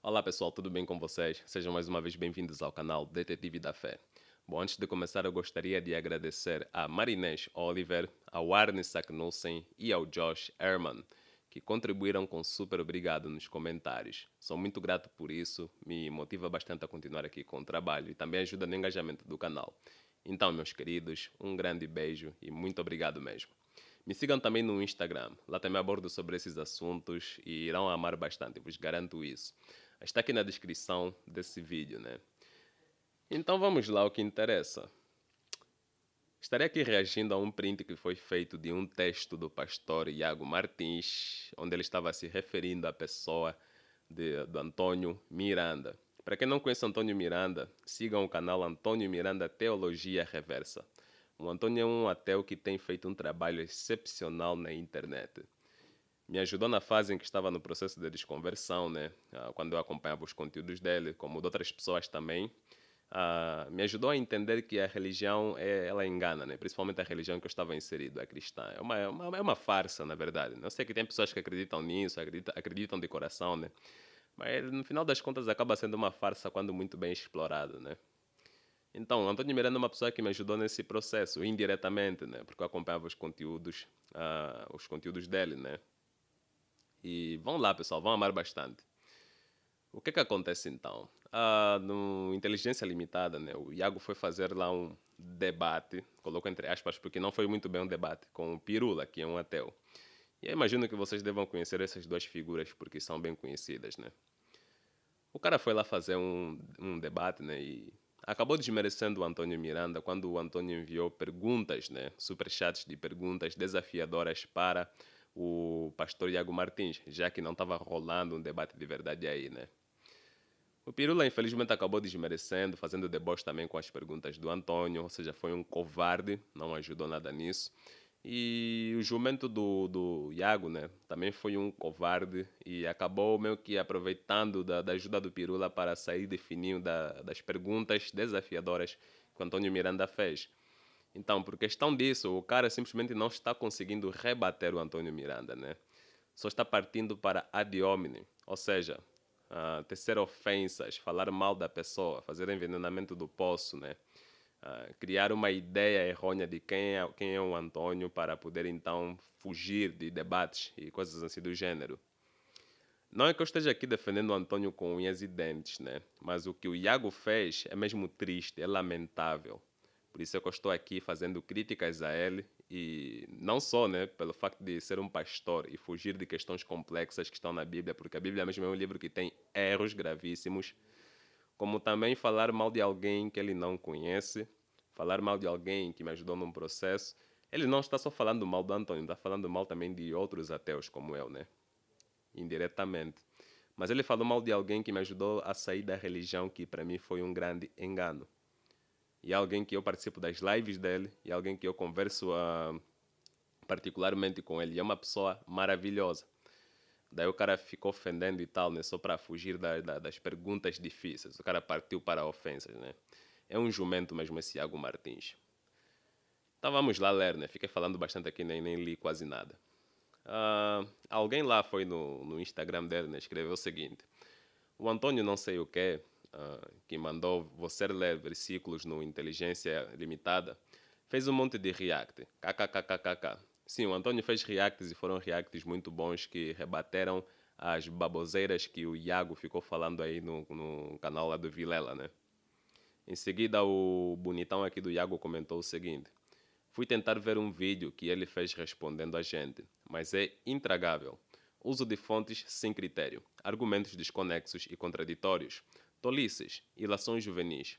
Olá pessoal, tudo bem com vocês? Sejam mais uma vez bem-vindos ao canal Detetive da Fé. Bom, antes de começar, eu gostaria de agradecer a Marinês Oliver, ao Arne Saknussen e ao Josh Herman, que contribuíram com super obrigado nos comentários. Sou muito grato por isso, me motiva bastante a continuar aqui com o trabalho e também ajuda no engajamento do canal. Então, meus queridos, um grande beijo e muito obrigado mesmo. Me sigam também no Instagram, lá também abordo sobre esses assuntos e irão amar bastante, vos garanto isso. Está aqui na descrição desse vídeo, né? Então vamos lá ao que interessa. Estarei aqui reagindo a um print que foi feito de um texto do pastor Iago Martins, onde ele estava se referindo à pessoa do Antônio Miranda. Para quem não conhece Antônio Miranda, sigam o canal Antônio Miranda Teologia Reversa. O Antônio é um ateu que tem feito um trabalho excepcional na internet. Me ajudou na fase em que estava no processo de desconversão, né? Quando eu acompanhava os conteúdos dele, como de outras pessoas também. Me ajudou a entender que a religião, ela engana, né? Principalmente a religião que eu estava inserido, a cristã. É uma farsa, na verdade, né? Eu sei que tem pessoas que acreditam nisso, acreditam de coração, né? Mas no final das contas acaba sendo uma farsa quando muito bem explorado, né? Então, Antônio Miranda é uma pessoa que me ajudou nesse processo, indiretamente, né? Porque eu acompanhava os conteúdos dele, né? E vão lá, pessoal, vão amar bastante. O que acontece então? No Inteligência Limitada, né, o Iago foi fazer lá um debate, coloco entre aspas, porque não foi muito bem um debate, com o Pirula, que é um ateu. E eu imagino que vocês devam conhecer essas duas figuras, porque são bem conhecidas, né? O cara foi lá fazer um debate, né, e acabou desmerecendo o Antônio Miranda quando o Antônio enviou perguntas, né, superchats de perguntas desafiadoras para o pastor Iago Martins, já que não estava rolando um debate de verdade aí, né? O Pirula, infelizmente, acabou desmerecendo, fazendo deboche também com as perguntas do Antônio, ou seja, foi um covarde, não ajudou nada nisso. E o jumento do Iago, né, também foi um covarde e acabou meio que aproveitando da ajuda do Pirula para sair de fininho das perguntas desafiadoras que o Antônio Miranda fez. Então, por questão disso, o cara simplesmente não está conseguindo rebater o Antônio Miranda, né? Só está partindo para ad hominem, ou seja, tecer ofensas, falar mal da pessoa, fazer envenenamento do poço, né? Criar uma ideia errônea de quem é o Antônio para poder então fugir de debates e coisas assim do gênero. Não é que eu esteja aqui defendendo o Antônio com unhas e dentes, né? Mas o que o Iago fez é mesmo triste, é lamentável. Por isso é que eu estou aqui fazendo críticas a ele e não só, né, pelo facto de ser um pastor e fugir de questões complexas que estão na Bíblia, porque a Bíblia mesmo é um livro que tem erros gravíssimos, como também falar mal de alguém que ele não conhece, falar mal de alguém que me ajudou num processo. Ele não está só falando mal do Antônio, está falando mal também de outros ateus como eu, né? Indiretamente. Mas ele falou mal de alguém que me ajudou a sair da religião, que para mim foi um grande engano. E é alguém que eu participo das lives dele, e é alguém que eu converso particularmente com ele. E é uma pessoa maravilhosa. Daí o cara ficou ofendendo e tal, né? Só para fugir das perguntas difíceis. O cara partiu para ofensas, né? É um jumento mesmo esse Iago Martins. Então vamos lá ler, né? Fiquei falando bastante aqui, nem li quase nada. Alguém lá foi no Instagram dele, né? Escreveu o seguinte. O Antônio não sei o quê, que mandou você ler versículos no Inteligência Limitada, fez um monte de react. KKKKK. Sim, o Antônio fez reacts e foram reacts muito bons que rebateram as baboseiras que o Iago ficou falando aí no canal lá do Vilela, né? Em seguida, o bonitão aqui do Iago comentou o seguinte. Fui tentar ver um vídeo que ele fez respondendo a gente, mas é intragável. Uso de fontes sem critério, argumentos desconexos e contraditórios, tolices, ilações juvenis.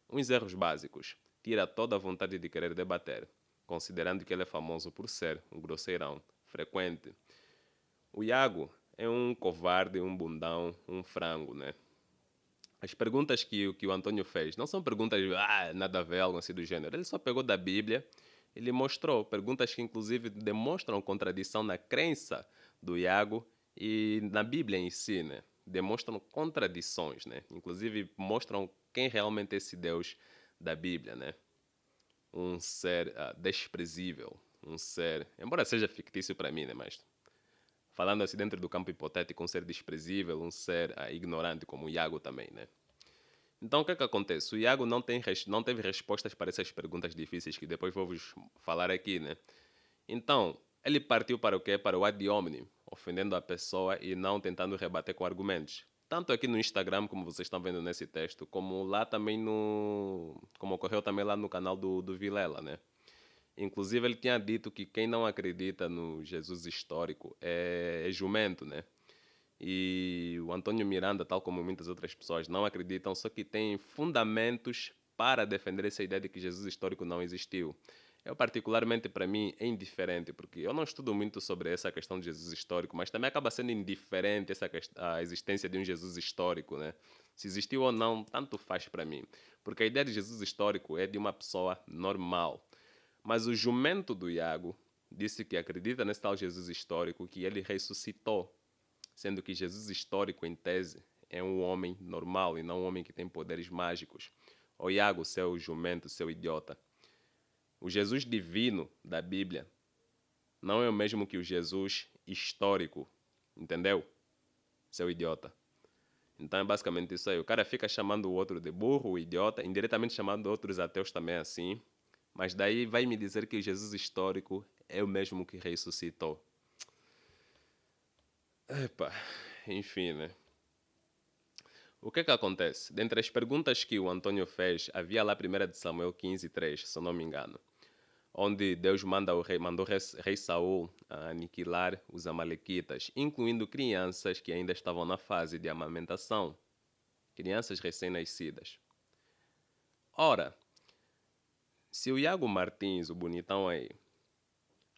Uns erros básicos. Tira toda a vontade de querer debater, considerando que ele é famoso por ser um grosseirão, frequente. O Iago é um covarde, um bundão, um frango, né? As perguntas que o Antônio fez não são perguntas, nada a ver, algo assim do gênero. Ele só pegou da Bíblia, ele mostrou perguntas que inclusive demonstram contradição na crença do Iago e na Bíblia em si, né? Demonstram contradições, né? Inclusive mostram quem realmente é esse Deus da Bíblia, né? Um ser desprezível, um ser, embora seja fictício para mim, né? Mas falando assim dentro do campo hipotético, um ser desprezível, um ser ignorante, como o Iago também, né? Então, o que é que acontece? O Iago não teve respostas para essas perguntas difíceis que depois vou vos falar aqui, né? Então, ele partiu para o quê? Para o ad hominem, ofendendo a pessoa e não tentando rebater com argumentos. Tanto aqui no Instagram, como vocês estão vendo nesse texto, como lá também no... como ocorreu também lá no canal do Vilela, né? Inclusive, ele tinha dito que quem não acredita no Jesus histórico é jumento, né? E o Antônio Miranda, tal como muitas outras pessoas, não acreditam, só que tem fundamentos para defender essa ideia de que Jesus histórico não existiu. Eu, particularmente, para mim, é indiferente, porque eu não estudo muito sobre essa questão de Jesus histórico, mas também acaba sendo indiferente a existência de um Jesus histórico, né? Se existiu ou não, tanto faz para mim. Porque a ideia de Jesus histórico é de uma pessoa normal. Mas o jumento do Iago disse que acredita nesse tal Jesus histórico, que ele ressuscitou, sendo que Jesus histórico, em tese, é um homem normal e não um homem que tem poderes mágicos. O Iago, seu jumento, seu idiota. O Jesus divino da Bíblia não é o mesmo que o Jesus histórico, entendeu? Seu idiota. Então é basicamente isso aí. O cara fica chamando o outro de burro, idiota, indiretamente chamando outros ateus também assim. Mas daí vai me dizer que o Jesus histórico é o mesmo que ressuscitou. Epa, enfim, né? O que acontece? Dentre as perguntas que o Antônio fez, havia lá 1 de Samuel 15:3, se eu não me engano, onde Deus mandou rei Saul aniquilar os amalequitas, incluindo crianças que ainda estavam na fase de amamentação, crianças recém-nascidas. Ora, se o Iago Martins, o bonitão aí,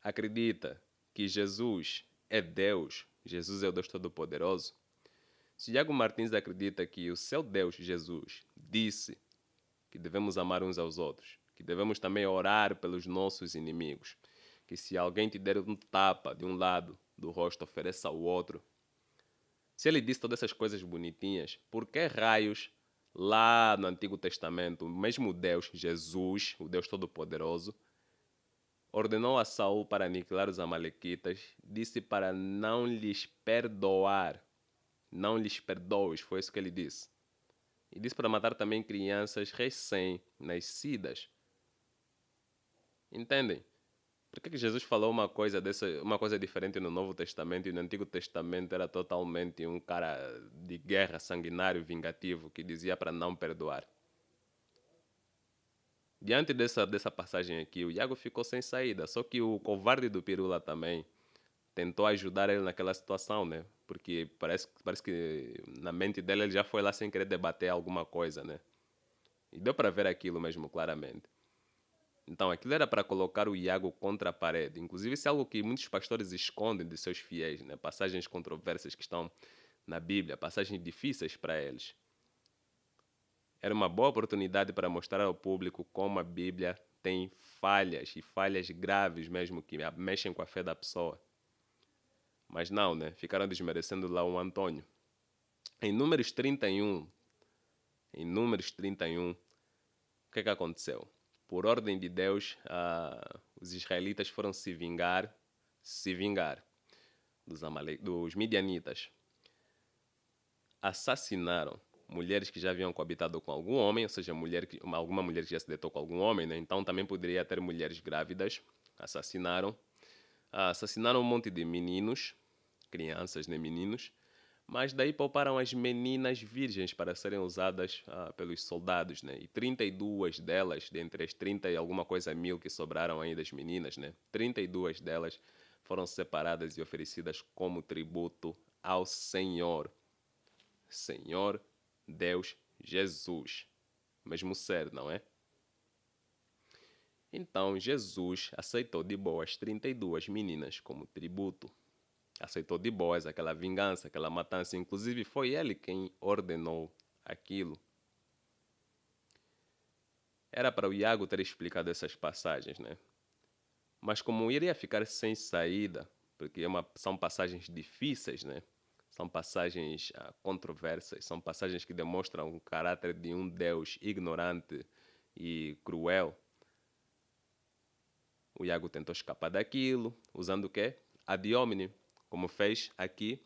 acredita que Jesus é Deus, Jesus é o Deus Todo-Poderoso, se Iago Martins acredita que o seu Deus, Jesus, disse que devemos amar uns aos outros, que devemos também orar pelos nossos inimigos, que se alguém te der um tapa de um lado do rosto, ofereça ao outro. Se ele disse todas essas coisas bonitinhas, por que raios lá no Antigo Testamento, o mesmo Deus, Jesus, o Deus Todo-Poderoso, ordenou a Saul para aniquilar os amalequitas, disse para não lhes perdoar, não lhes perdoes, foi isso que ele disse. E disse para matar também crianças recém-nascidas. Entendem? Por que Jesus falou uma coisa diferente no Novo Testamento e no Antigo Testamento era totalmente um cara de guerra, sanguinário, vingativo, que dizia para não perdoar? Diante dessa passagem aqui, o Iago ficou sem saída, só que o covarde do Pirula também tentou ajudar ele naquela situação, né? Porque parece que na mente dele ele já foi lá sem querer debater alguma coisa, né? E deu para ver aquilo mesmo claramente. Então, aquilo era para colocar o Iago contra a parede. Inclusive, isso é algo que muitos pastores escondem de seus fiéis, né? Passagens controversas que estão na Bíblia, passagens difíceis para eles. Era uma boa oportunidade para mostrar ao público como a Bíblia tem falhas, e falhas graves mesmo, que mexem com a fé da pessoa. Mas não, né? Ficaram desmerecendo lá o Antônio. Em Números 31, o que aconteceu? Por ordem de Deus, os israelitas foram se vingar dos midianitas. Assassinaram mulheres que já haviam coabitado com algum homem, ou seja, alguma mulher que já se deitou com algum homem, né? Então também poderia ter mulheres grávidas. Assassinaram um monte de meninos, crianças, né, meninos, mas daí pouparam as meninas virgens para serem usadas pelos soldados, né? E 32 delas, dentre as 30 e alguma coisa mil que sobraram aí das meninas, né? 32 delas foram separadas e oferecidas como tributo ao Senhor. Senhor, Deus, Jesus. Mesmo ser, não é? Então Jesus aceitou de boa as 32 meninas como tributo. Aceitou de boas aquela vingança, aquela matança. Inclusive foi ele quem ordenou aquilo. Era para o Iago ter explicado essas passagens, né? Mas como iria ficar sem saída, porque são passagens difíceis, né? São passagens controversas, são passagens que demonstram o caráter de um Deus ignorante e cruel. O Iago tentou escapar daquilo, usando o quê? Ad hominem, como fez aqui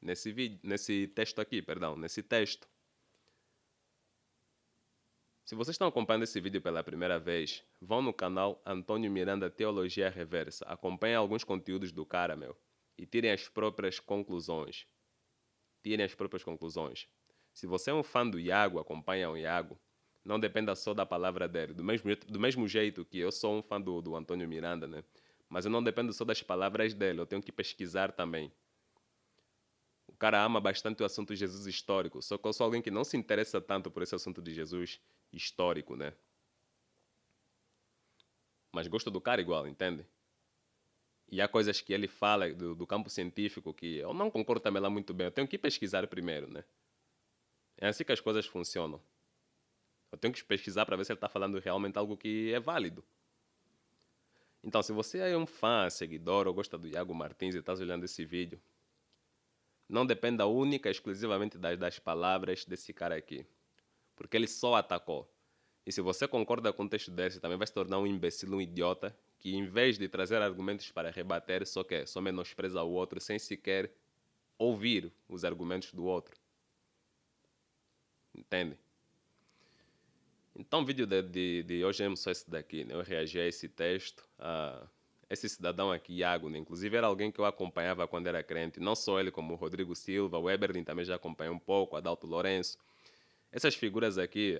nesse vídeo, nesse texto aqui, perdão, nesse texto. Se vocês estão acompanhando esse vídeo pela primeira vez, vão no canal Antônio Miranda Teologia Reversa. Acompanhem alguns conteúdos do cara, meu. E tirem as próprias conclusões. Tirem as próprias conclusões. Se você é um fã do Iago, acompanha o Iago. Não dependa só da palavra dele. Do mesmo jeito que eu sou um fã do Antônio Miranda, né? Mas eu não dependo só das palavras dele. Eu tenho que pesquisar também. O cara ama bastante o assunto de Jesus histórico. Só que eu sou alguém que não se interessa tanto por esse assunto de Jesus histórico, né? Mas gosto do cara igual, entende? E há coisas que ele fala do campo científico que eu não concordo também lá muito bem. Eu tenho que pesquisar primeiro, né? É assim que as coisas funcionam. Eu tenho que pesquisar para ver se ele está falando realmente algo que é válido. Então, se você é um fã, seguidor ou gosta do Iago Martins e está olhando esse vídeo, não dependa única e exclusivamente das palavras desse cara aqui. Porque ele só atacou. E se você concorda com um texto desse, também vai se tornar um imbecil, um idiota, que em vez de trazer argumentos para rebater, só menospreza o outro sem sequer ouvir os argumentos do outro. Entende? Então o vídeo de hoje é só esse daqui, né? Eu reagi a esse texto, a esse cidadão aqui, Iago, né? Inclusive era alguém que eu acompanhava quando era crente, não só ele, como o Rodrigo Silva, o Eberlin também já acompanhei um pouco, Adalto Lourenço. Essas figuras aqui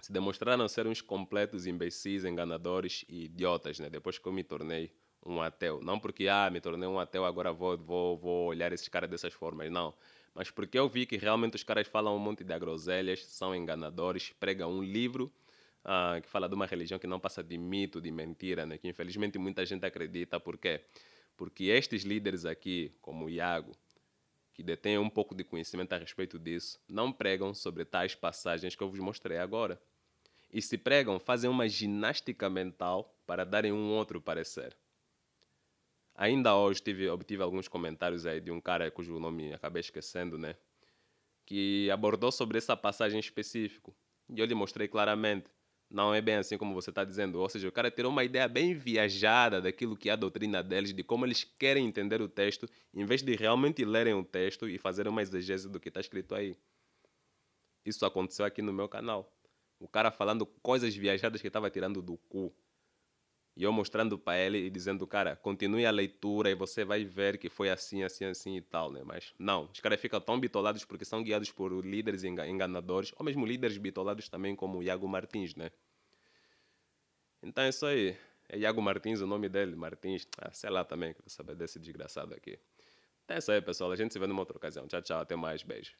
se demonstraram ser uns completos imbecis, enganadores e idiotas, né? Depois que eu me tornei um ateu. Não porque, me tornei um ateu, agora vou olhar esses caras dessas formas, não. Mas porque eu vi que realmente os caras falam um monte de groselhas, são enganadores, pregam um livro que fala de uma religião que não passa de mito, de mentira, né? Que infelizmente muita gente acredita. Por quê? Porque estes líderes aqui, como o Iago, que detêm um pouco de conhecimento a respeito disso, não pregam sobre tais passagens que eu vos mostrei agora. E se pregam, fazem uma ginástica mental para darem um outro parecer. Ainda hoje obtive alguns comentários aí de um cara cujo nome acabei esquecendo, né? Que abordou sobre essa passagem em específico. E eu lhe mostrei claramente. Não é bem assim como você está dizendo. Ou seja, o cara tirou uma ideia bem viajada daquilo que é a doutrina deles, de como eles querem entender o texto, em vez de realmente lerem o texto e fazerem uma exegese do que está escrito aí. Isso aconteceu aqui no meu canal. O cara falando coisas viajadas que estava tirando do cu. E eu mostrando para ele e dizendo, cara, continue a leitura e você vai ver que foi assim, assim, assim e tal, né? Mas não, os caras ficam tão bitolados porque são guiados por líderes enganadores, ou mesmo líderes bitolados também como o Iago Martins, né? Então é isso aí. É Iago Martins o nome dele, Martins. Sei lá também, que eu vou saber desse desgraçado aqui. Então é isso aí, pessoal. A gente se vê numa outra ocasião. Tchau, tchau. Até mais. Beijo.